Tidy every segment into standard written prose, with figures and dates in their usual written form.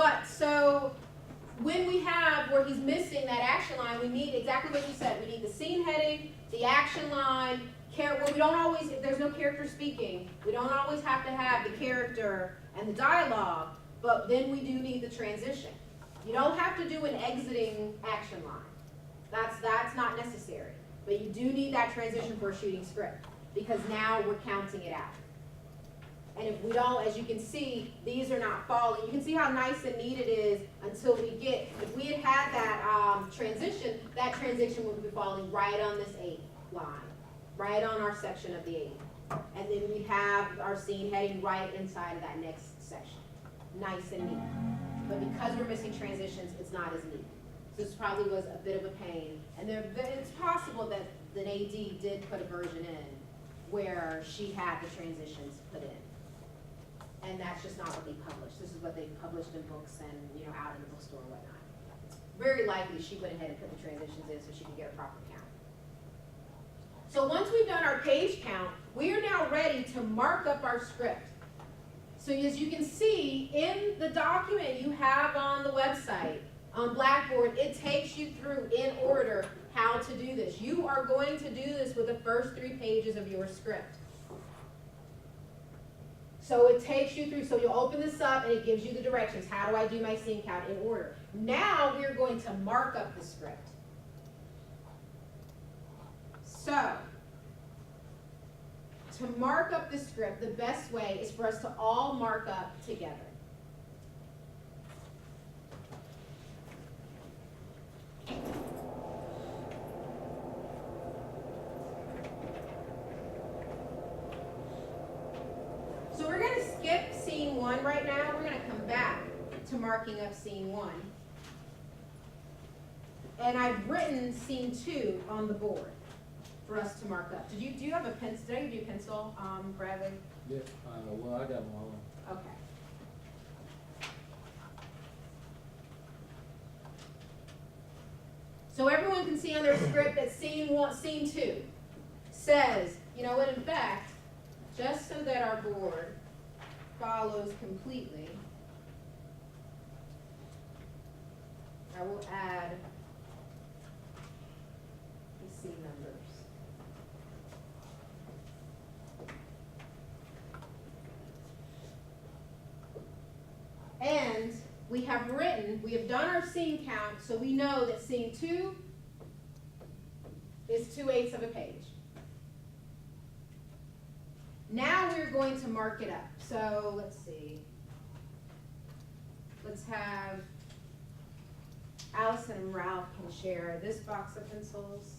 But so when we have where he's missing that action line, we need exactly what you said. We need the scene heading, the action line. Well, we don't always, if there's no character speaking, we don't always have to have the character and the dialogue, but then we do need the transition. You don't have to do an exiting action line. That's not necessary. But you do need that transition for a shooting script, because now we're counting it out. And if we don't, as you can see, these are not falling. You can see how nice and neat it is until we get, if we had had that transition would be falling right on this 8 line, right on our section of the 8. And then we have our scene heading right inside of that next section. Nice and neat. But because we're missing transitions, it's not as neat. So this probably was a bit of a pain. And it's possible that the AD did put a version in where she had the transitions put in. And that's just not what they published. This is what they published in books and out in the bookstore and whatnot. Very likely she went ahead and put the transitions in so she could get a proper count. So once we've done our page count, we are now ready to mark up our script. So as you can see in the document you have on the website, on Blackboard, it takes you through in order how to do this. You are going to do this with the first 3 pages of your script. So it takes you through, so you'll open this up and it gives you the directions. How do I do my scene count in order? Now we're going to mark up the script. So, to mark up the script, the best way is for us to all mark up together. So we're going to skip scene 1 right now. We're going to come back to marking up scene 1. And I've written scene 2 on the board for us to mark up. Do you have a pencil? Did I give you a pencil, Bradley? Yeah, well, I got one. Okay. So everyone can see on their script that scene 2 says, in fact, just so that our board follows completely, I will add the scene numbers. And we have done our scene count, so we know that scene 2 is 2/8 of a page. Now we're going to mark it up. So let's see. Let's have Allison and Ralph can share this box of pencils,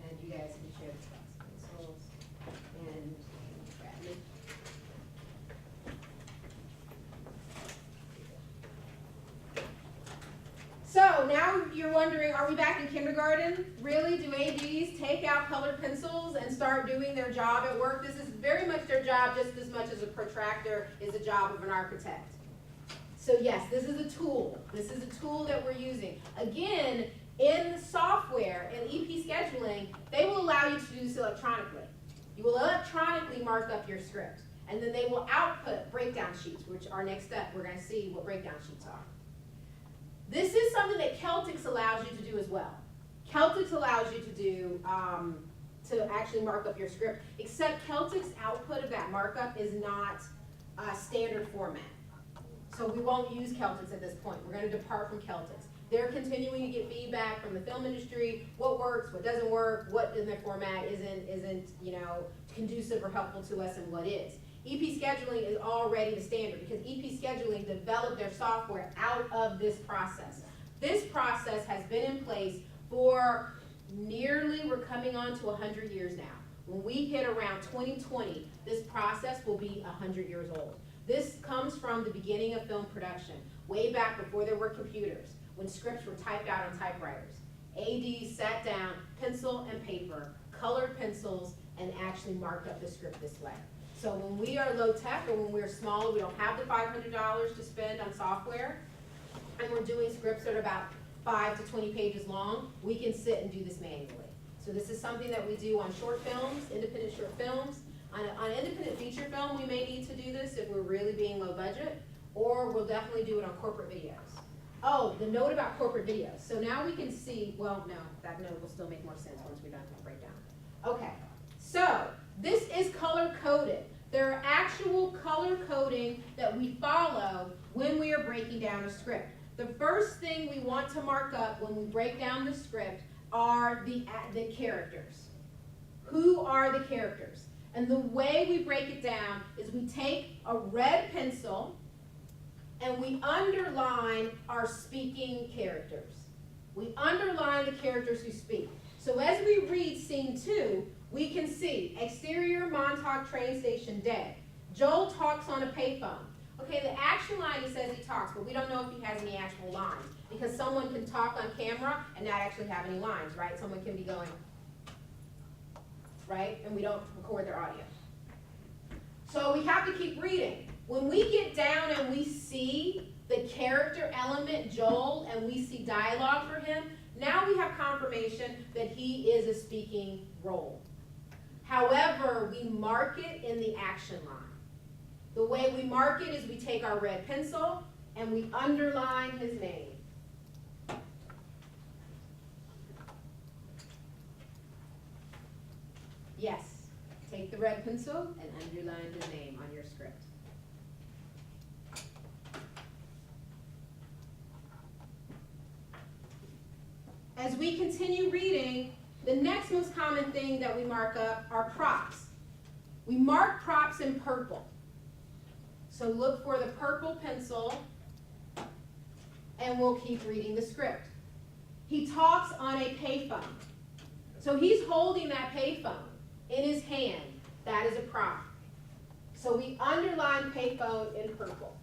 and you guys can share this box of pencils, and Bradley. So now you're wondering, are we back in kindergarten? Really? Do ADs take out colored pencils and start doing their job at work? This is very much their job, just as much as a protractor is the job of an architect. So yes, this is a tool. This is a tool that we're using. Again, in the software, in EP scheduling, they will allow you to do this electronically. You will electronically mark up your script, and then they will output breakdown sheets, which our next step, we're going to see what breakdown sheets are. This is something that Celtics allows you to do as well. Celtics allows you to do, to actually mark up your script, except Celtics' output of that markup is not a standard format. So we won't use Celtics at this point. We're going to depart from Celtics. They're continuing to get feedback from the film industry, what works, what doesn't work, what in their format isn't conducive or helpful to us, and what is. EP scheduling is already the standard because EP scheduling developed their software out of this process. This process has been in place for we're coming on to 100 years now. When we hit around 2020, this process will be 100 years old. This comes from the beginning of film production, way back before there were computers, when scripts were typed out on typewriters. ADs sat down, pencil and paper, colored pencils, and actually marked up the script this way. So when we are low tech or when we're small, we don't have the $500 to spend on software, and we're doing scripts that are about 5 to 20 pages long, we can sit and do this manually. So this is something that we do on short films, independent short films. On independent feature film, we may need to do this if we're really being low budget, or we'll definitely do it on corporate videos. Oh, the note about corporate videos. So now we can see, well, no, that note will still make more sense once we're done with the breakdown. Okay, so this is color coded. There are actual color coding that we follow when we are breaking down a script. The first thing we want to mark up when we break down the script are the characters. Who are the characters? And the way we break it down is we take a red pencil and we underline our speaking characters. We underline the characters who speak. So as we read scene 2, we can see exterior Montauk train station day. Joel talks on a payphone. Okay, the action line, he says he talks, but we don't know if he has any actual lines, because someone can talk on camera and not actually have any lines, right? Someone can be going, right? And we don't record their audio. So we have to keep reading. When we get down and we see the character element, Joel, and we see dialogue for him, now we have confirmation that he is a speaking role. However, we mark it in the action line. The way we mark it is we take our red pencil and we underline his name. Yes, take the red pencil and underline his name on your script. As we continue reading, the next most common thing that we mark up are props. We mark props in purple. So look for the purple pencil, and we'll keep reading the script. He talks on a payphone. So he's holding that payphone in his hand. That is a prop. So we underline payphone in purple.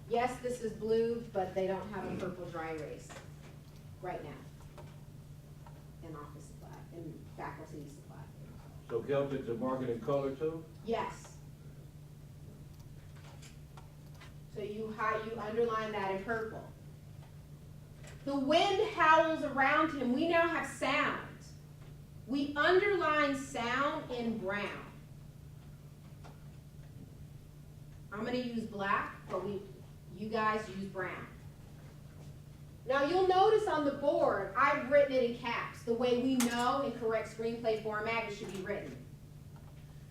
Yes, this is blue, but they don't have a purple dry erase right now in office supply, in faculty supply. So Celtic to mark it in color too? Yes. So you underline that in purple. The wind howls around him. We now have sound. We underline sound in brown. I'm going to use black, but you guys use brown. Now you'll notice on the board, I've written it in caps, the way we know in correct screenplay format it should be written.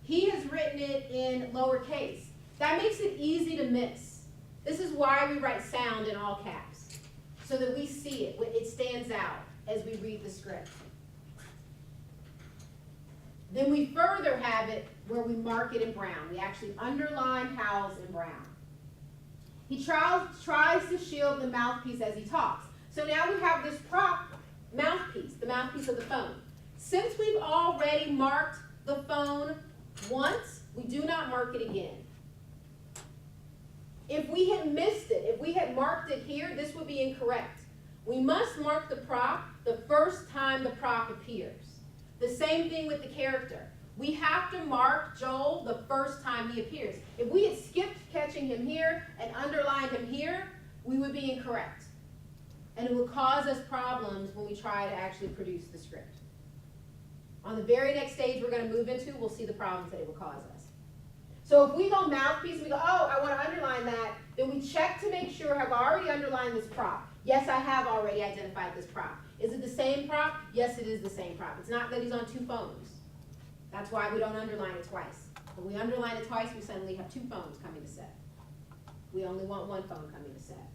He has written it in lowercase. That makes it easy to miss. This is why we write sound in all caps, so that we see it. It stands out as we read the script. Then we further have it where we mark it in brown. We actually underline Howells in brown. He tries to shield the mouthpiece as he talks. So now we have this prop mouthpiece, the mouthpiece of the phone. Since we've already marked the phone once, we do not mark it again. If we had missed it, if we had marked it here, this would be incorrect. We must mark the prop the first time the prop appears. The same thing with the character. We have to mark Joel the first time he appears. If we had skipped catching him here and underlined him here, we would be incorrect. And it would cause us problems when we try to actually produce the script. On the very next stage we're going to move into, we'll see the problems that it will cause us. So if we go mouthpiece and we go, oh, I want to underline that, then we check to make sure, have I already underlined this prop? Yes, I have already identified this prop. Is it the same prop? Yes, it is the same prop. It's not that he's on two phones. That's why we don't underline it twice. When we underline it twice, we suddenly have two phones coming to set. We only want one phone coming to set.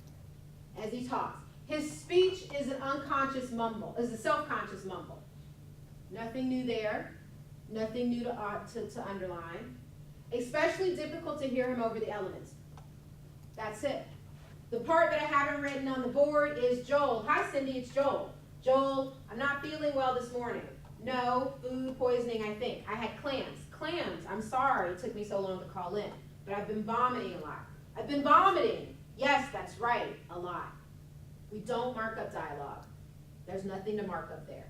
As he talks, his speech is an unconscious mumble, is a self-conscious mumble. Nothing new there. Nothing new to underline. Especially difficult to hear him over the elements. That's it. The part that I haven't written on the board is Joel. Hi, Cindy, it's Joel. Joel, I'm not feeling well this morning. No, food poisoning, I think. I had clams. Clams, I'm sorry it took me so long to call in, but I've been vomiting a lot. I've been vomiting. Yes, that's right, a lot. We don't mark up dialogue. There's nothing to mark up there.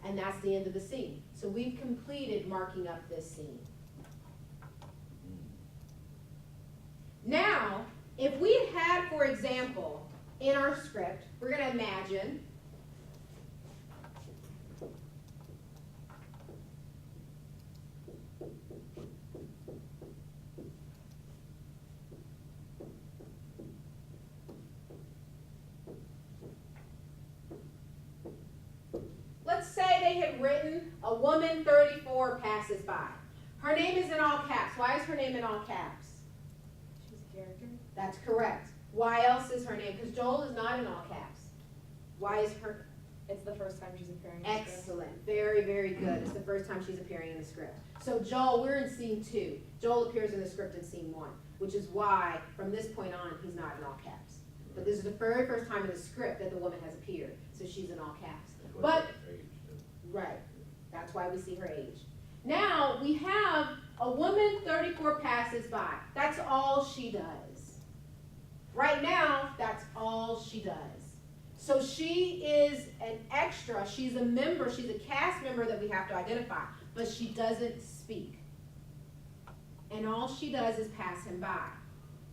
And that's the end of the scene. So we've completed marking up this scene. Now, if we had, for example, in our script, we're going to imagine written, a woman 34 passes by. Her name is in all caps. Why is her name in all caps? She's a character. That's correct. Why else is her name? Because Joel is not in all caps. Why is her? It's the first time she's appearing in the script. Excellent. Very, very good. It's the first time she's appearing in the script. So Joel, we're in scene 2. Joel appears in the script in scene 1, which is why, from this point on, he's not in all caps. But this is the very first time in the script that the woman has appeared, so she's in all caps. But, right, that's why we see her age. Now, we have a woman 34 passes by. That's all she does. Right now, that's all she does. So she is an extra, she's a member, she's a cast member that we have to identify, but she doesn't speak. And all she does is pass him by.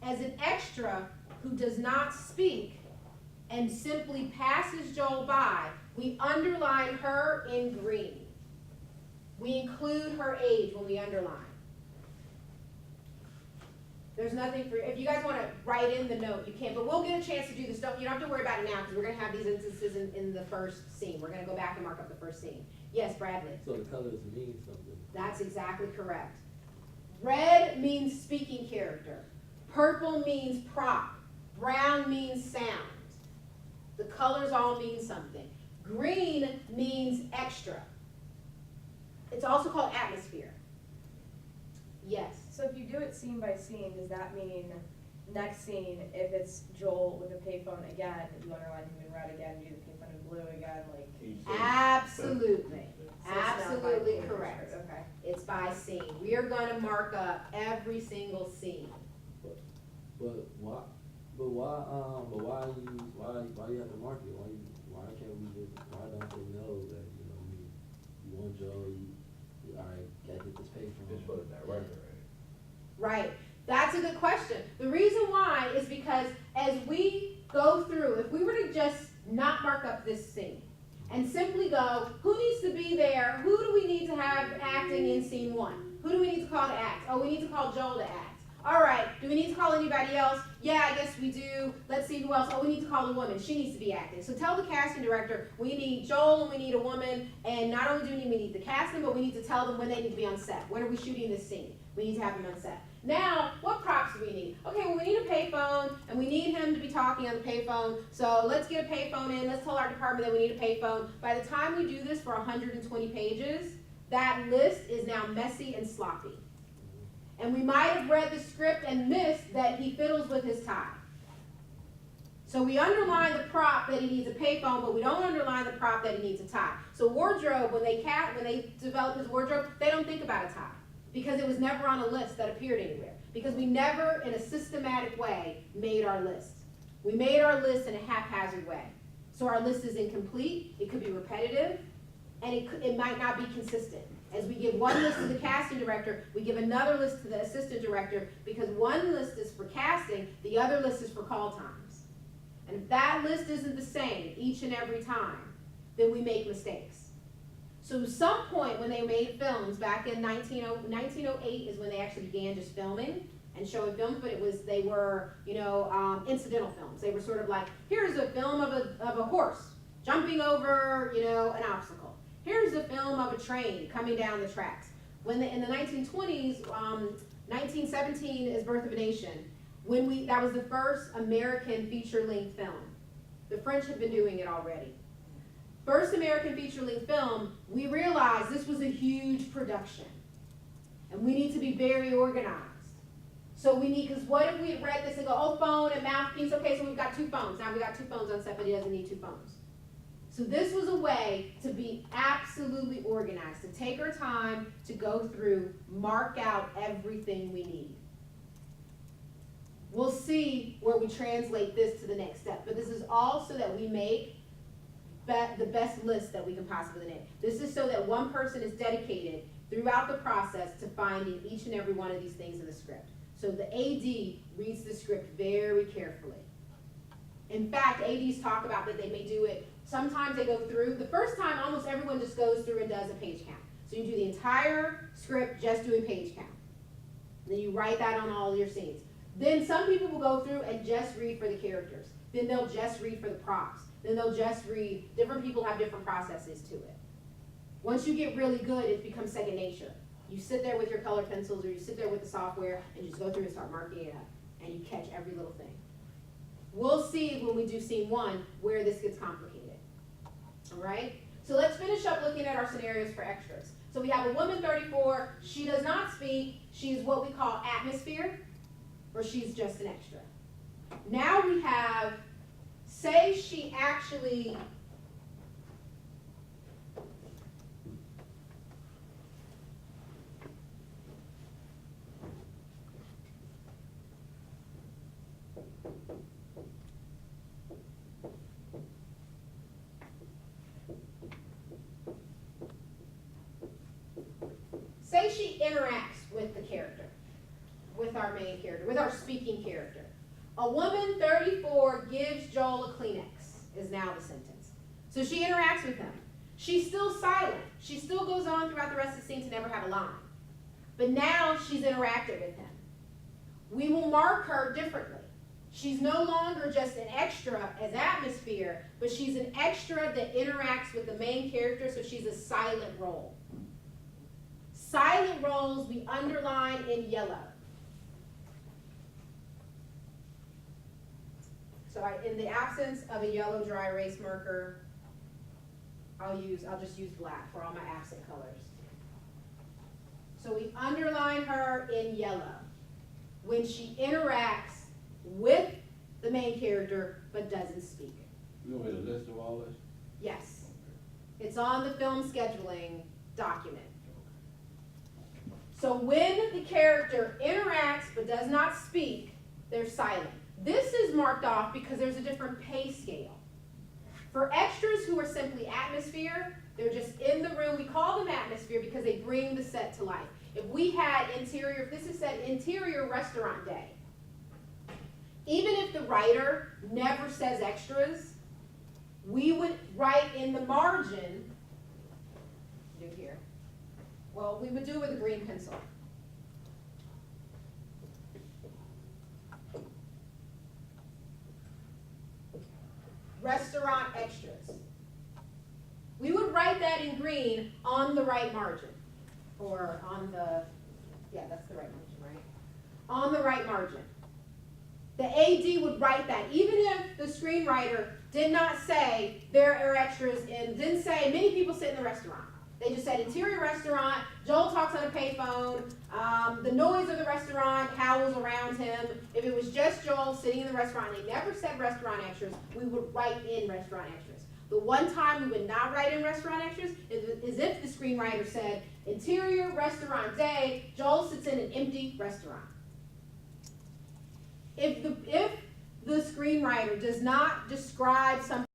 As an extra who does not speak and simply passes Joel by, we underline her in green. We include her age when we underline. There's nothing for, if you guys want to write in the note, you can, but we'll get a chance to do this. You don't have to worry about it now because we're going to have these instances in the first scene. We're going to go back and mark up the first scene. Yes, Bradley? So the colors mean something. That's exactly correct. Red means speaking character. Purple means prop. Brown means sound. The colors all mean something. Green means extra. It's also called atmosphere. Yes. So if you do it scene by scene, does that mean next scene, if it's Joel with a payphone again, you underline him in red again, do the payphone in blue again, like? Absolutely. So it's not by Absolutely page, correct. Okay. It's by scene. We are going to mark up every single scene. But why? But why you have to mark it? Why can't we just? Why don't they know that you want Joe? All right, gotta get this paid from. Just for the director, Right. That's a good question. The reason why is because as we go through, if we were to just not mark up this scene and simply go, who needs to be there? Who do we need to have acting in scene 1? Who do we need to call to act? Oh, we need to call Joel to act. All right, do we need to call anybody else? Yeah, I guess we do. Let's see who else. Oh, we need to call a woman. She needs to be acting. So tell the casting director, we need Joel and we need a woman, and not only do we need the casting, but we need to tell them when they need to be on set. When are we shooting this scene? We need to have them on set. Now, what props do we need? Okay, well, we need a payphone, and we need him to be talking on the payphone. So let's get a payphone in. Let's tell our department that we need a payphone. By the time we do this for 120 pages, that list is now messy and sloppy. And we might have read the script and missed that he fiddles with his tie. So we underline the prop that he needs a payphone, but we don't underline the prop that he needs a tie. So wardrobe, when they develop his wardrobe, they don't think about a tie because it was never on a list that appeared anywhere. Because we never, in a systematic way, made our list. We made our list in a haphazard way. So our list is incomplete, it could be repetitive, and it might not be consistent. As we give one list to the casting director, we give another list to the assistant director because one list is for casting, the other list is for call times. And if that list isn't the same each and every time, then we make mistakes. So at some point when they made films, back in 1908 is when they actually began just filming and showing films, but they were incidental films. They were sort of like, here's a film of a horse jumping over an obstacle. Here's a film of a train coming down the tracks. In the 1920s, 1917 is Birth of a Nation. That was the first American feature-length film. The French had been doing it already. First American feature-length film, we realized this was a huge production. And we need to be very organized. So because what if we had read this and go, oh, phone and mouthpiece, okay, so we've got 2 phones. Now we've got 2 phones on set, but he doesn't need 2 phones. So this was a way to be absolutely organized, to take our time to go through, mark out everything we need. We'll see where we translate this to the next step, but this is all so that we make the best list that we can possibly make. This is so that one person is dedicated throughout the process to finding each and every one of these things in the script. So the AD reads the script very carefully. In fact, ADs talk about that they may do it. Sometimes they go through. The first time, almost everyone just goes through and does a page count. So you do the entire script just doing page count. Then you write that on all your scenes. Then some people will go through and just read for the characters. Then they'll just read for the props. Then they'll just read. Different people have different processes to it. Once you get really good, it becomes second nature. You sit there with your color pencils or you sit there with the software and you just go through and start marking it up. And you catch every little thing. We'll see when we do scene 1 where this gets complicated. All right? So let's finish up looking at our scenarios for extras. So we have a woman 34. She does not speak. She's what we call atmosphere, or she's just an extra. Now we have, say she actually interacts with the character, with our main character, with our speaking character. A woman 34 gives Joel a Kleenex is now the sentence. So she interacts with him. She's still silent. She still goes on throughout the rest of the scene to never have a line. But now she's interacted with him. We will mark her differently. She's no longer just an extra as atmosphere, but she's an extra that interacts with the main character, so she's a silent role. Silent roles we underline in yellow. So in the absence of a yellow dry erase marker, I'll just use black for all my absent colors. So we underline her in yellow when she interacts with the main character but doesn't speak. You want me to list of all this? Yes. It's on the film scheduling document. So when the character interacts but does not speak, they're silent. This is marked off because there's a different pay scale. For extras who are simply atmosphere, they're just in the room. We call them atmosphere because they bring the set to life. If we had interior, if this is said interior restaurant day, even if the writer never says extras, we would write in the margin, do here, well, we would do it with a green pencil. Restaurant extras. We would write that in green on the right margin. Or on the, yeah, that's the right margin, right? On the right margin. The AD would write that, even if the screenwriter did not say there are extras and didn't say many people sit in the restaurant. They just said interior restaurant, Joel talks on a payphone, the noise of the restaurant howls around him. If it was just Joel sitting in the restaurant and they never said restaurant extras, we would write in restaurant extras. The one time we would not write in restaurant extras is if the screenwriter said interior restaurant day, Joel sits in an empty restaurant. If the screenwriter does not describe something